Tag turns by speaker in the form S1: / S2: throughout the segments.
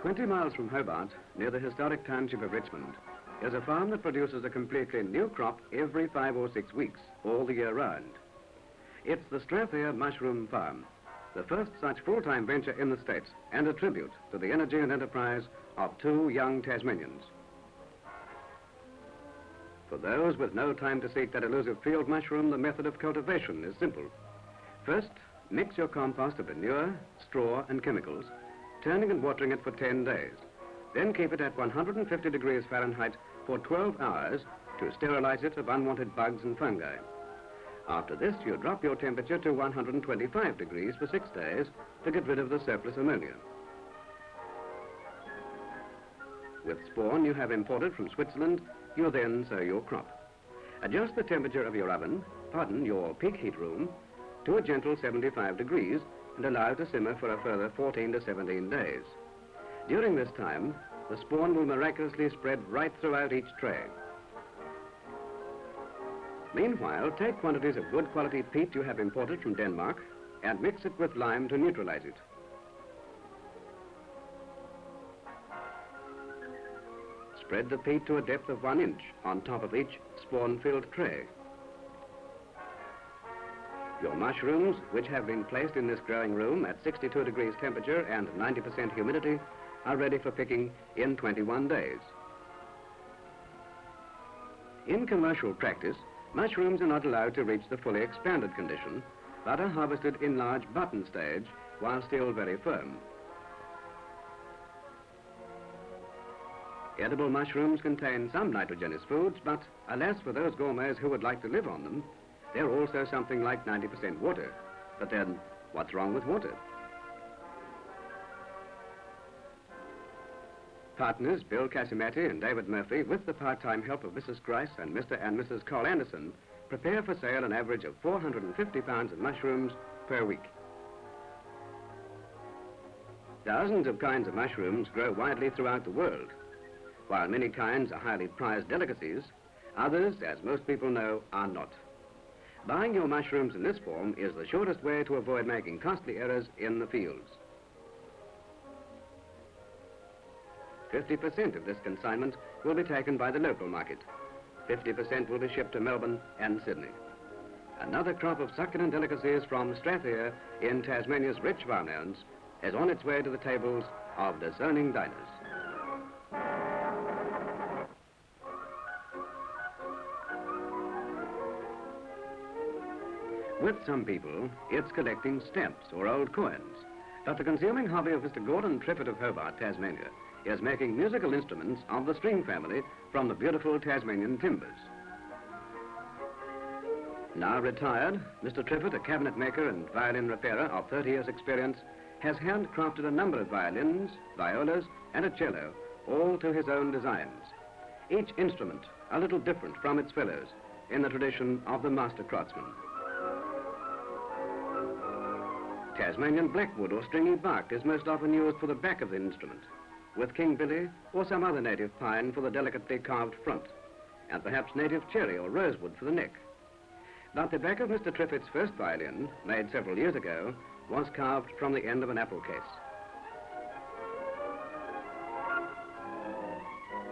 S1: 20 miles from Hobart, near the historic township of Richmond, is a farm that produces a completely new crop every 5 or 6 weeks, all the year round. It's the Strathayr Mushroom Farm, the first such full-time venture in the States, and a tribute to the energy and enterprise of 2 young Tasmanians. For those with no time to seek that elusive field mushroom, the method of cultivation is simple. First, mix your compost of manure, straw and chemicals, turning and watering it for 10 days. Then keep it at 150 degrees Fahrenheit for 12 hours to sterilize it of unwanted bugs and fungi. After this, you drop your temperature to 125 degrees for 6 days to get rid of the surplus ammonia. With spawn you have imported from Switzerland, you then sow your crop. Adjust the temperature of your oven, your peak heat room, to a gentle 75 degrees and allow it to simmer for a further 14 to 17 days. During this time, the spawn will miraculously spread right throughout each tray. Meanwhile, take quantities of good quality peat you have imported from Denmark and mix it with lime to neutralize it. Spread the peat to a depth of 1 inch on top of each spawn-filled tray. Your mushrooms, which have been placed in this growing room at 62 degrees temperature and 90% humidity, are ready for picking in 21 days. In commercial practice, mushrooms are not allowed to reach the fully expanded condition, but are harvested in large button stage while still very firm. Edible mushrooms contain some nitrogenous foods, but alas for those gourmets who would like to live on them, they're also something like 90% water. But then, what's wrong with water? Partners Bill Casimaty and David Murphy, with the part-time help of Mrs. Grice and Mr. and Mrs. Cole Anderson, prepare for sale an average of 450 pounds of mushrooms per week. Thousands of kinds of mushrooms grow widely throughout the world. While many kinds are highly prized delicacies, others, as most people know, are not. Buying your mushrooms in this form is the shortest way to avoid making costly errors in the fields. 50% of this consignment will be taken by the local market. 50% will be shipped to Melbourne and Sydney. Another crop of succulent delicacies from Strathayr in Tasmania's rich farmlands is on its way to the tables of discerning diners. With some people, it's collecting stamps or old coins. But the consuming hobby of Mr. Gordon Triffitt of Hobart, Tasmania, is making musical instruments of the string family from the beautiful Tasmanian timbers. Now retired, Mr. Triffitt, a cabinet maker and violin repairer of 30 years' experience, has handcrafted a number of violins, violas, and a cello, all to his own designs. Each instrument a little different from its fellows in the tradition of the master craftsman. Tasmanian blackwood or stringy bark is most often used for the back of the instrument, with king billy or some other native pine for the delicately carved front, and perhaps native cherry or rosewood for the neck. But the back of Mr. Triffitt's first violin, made several years ago, was carved from the end of an apple case.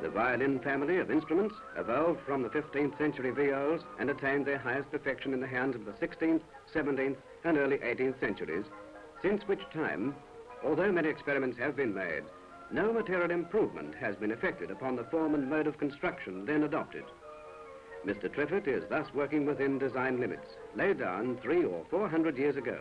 S1: The violin family of instruments evolved from the 15th century viols and attained their highest perfection in the hands of the 16th, 17th, and early 18th centuries, since which time, although many experiments have been made, no material improvement has been effected upon the form and mode of construction then adopted. Mr. Triffitt is thus working within design limits, laid down 300 or 400 years ago.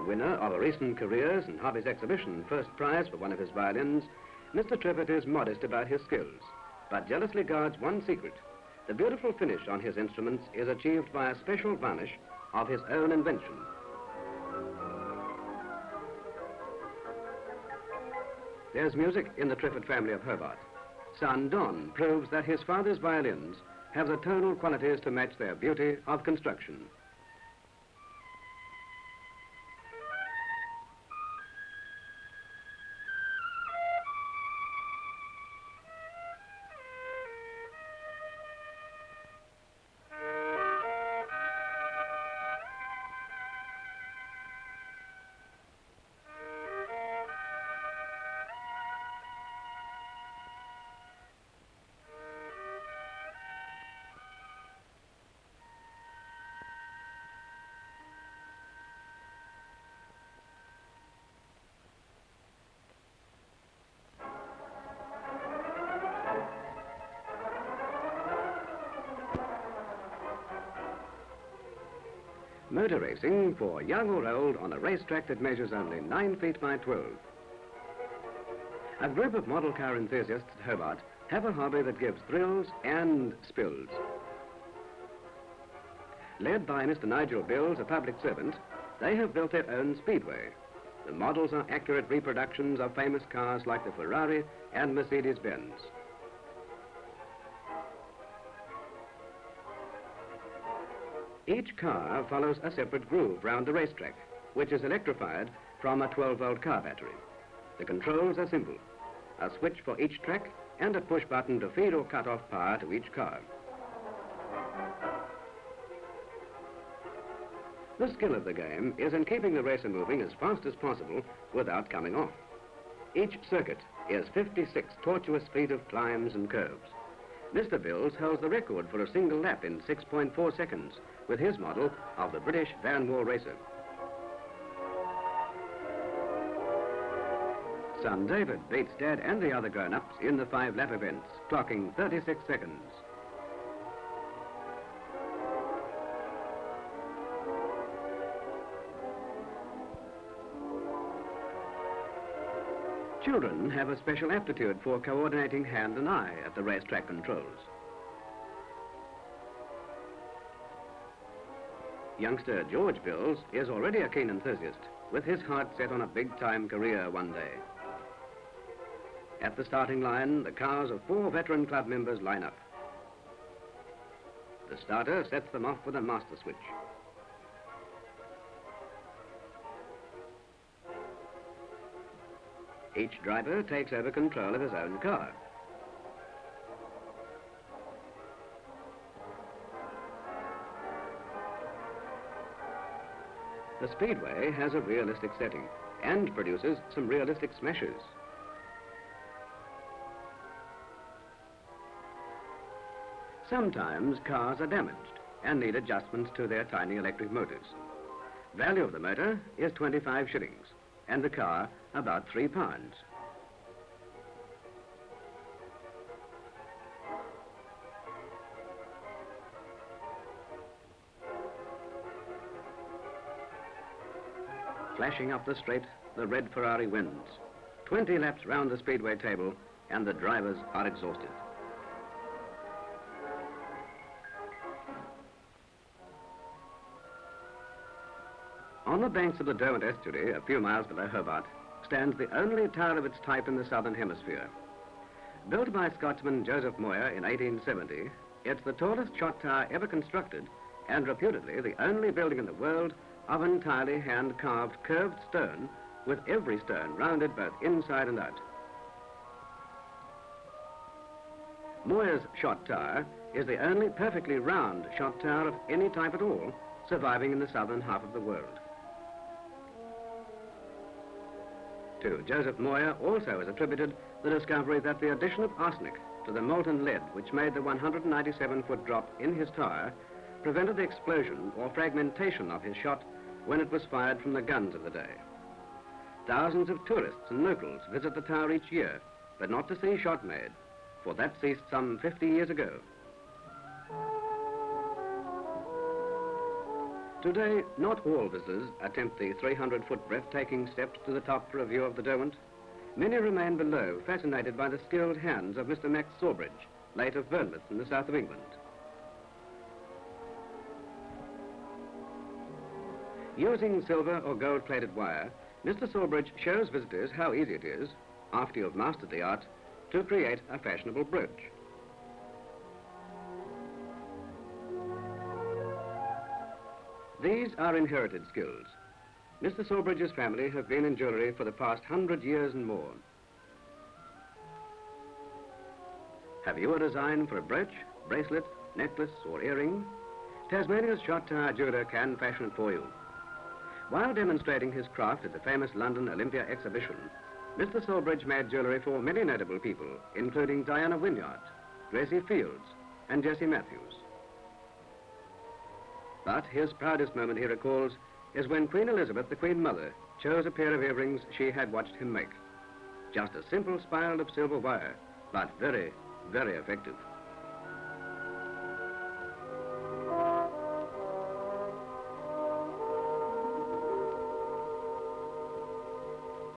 S1: Winner of a recent Careers and Hobbies exhibition first prize for one of his violins, Mr. Triffitt is modest about his skills, but jealously guards one secret. The beautiful finish on his instruments is achieved by a special varnish of his own invention. There's music in the Triffitt family of Hobart. Son Don proves that his father's violins have the tonal qualities to match their beauty of construction. Motor racing for young or old on a racetrack that measures only 9 feet by 12. A group of model car enthusiasts at Hobart have a hobby that gives thrills and spills. Led by Mr. Nigel Bills, a public servant, they have built their own speedway. The models are accurate reproductions of famous cars like the Ferrari and Mercedes-Benz. Each car follows a separate groove round the racetrack, which is electrified from a 12-volt car battery. The controls are simple: a switch for each track and a push button to feed or cut off power to each car. The skill of the game is in keeping the racer moving as fast as possible without coming off. Each circuit is 56 tortuous feet of climbs and curves. Mr. Bills holds the record for a single lap in 6.4 seconds with his model of the British Van Wall racer. Son David beats Dad and the other grown-ups in the 5-lap events, clocking 36 seconds. Children have a special aptitude for coordinating hand and eye at the racetrack controls. Youngster George Bills is already a keen enthusiast, with his heart set on a big-time career one day. At the starting line, the cars of 4 veteran club members line up. The starter sets them off with a master switch. Each driver takes over control of his own car. The speedway has a realistic setting and produces some realistic smashes. Sometimes cars are damaged and need adjustments to their tiny electric motors. Value of the motor is 25 shillings and the car about £3. Flashing up the straight, the red Ferrari wins. 20 laps round the speedway table and the drivers are exhausted. On the banks of the Derwent estuary, a few miles below Hobart, stands the only tower of its type in the southern hemisphere. Built by Scotsman Joseph Moyer in 1870, it's the tallest shot tower ever constructed and reputedly the only building in the world of entirely hand-carved curved stone, with every stone rounded both inside and out. Moyer's shot tower is the only perfectly round shot tower of any type at all surviving in the southern half of the world. To Joseph Moyer also is attributed the discovery that the addition of arsenic to the molten lead which made the 197-foot drop in his tower prevented the explosion or fragmentation of his shot when it was fired from the guns of the day. Thousands of tourists and locals visit the tower each year, but not to see shot made, for that ceased some 50 years ago. Today, not all visitors attempt the 300-foot breathtaking steps to the top for a view of the Derwent. Many remain below, fascinated by the skilled hands of Mr. Max Sawbridge, late of Bournemouth in the south of England. Using silver or gold-plated wire, Mr. Sawbridge shows visitors how easy it is, after you've mastered the art, to create a fashionable brooch. These are inherited skills. Mr. Sawbridge's family have been in jewellery for the past 100 years and more. Have you a design for a brooch, bracelet, necklace or earring? Tasmania's shot tower jeweller can fashion it for you. While demonstrating his craft at the famous London Olympia exhibition, Mr. Sawbridge made jewellery for many notable people, including Diana Wynyard, Gracie Fields and Jessie Matthews. But his proudest moment, he recalls, is when Queen Elizabeth, the Queen Mother, chose a pair of earrings she had watched him make. Just a simple spiral of silver wire, but very, very effective.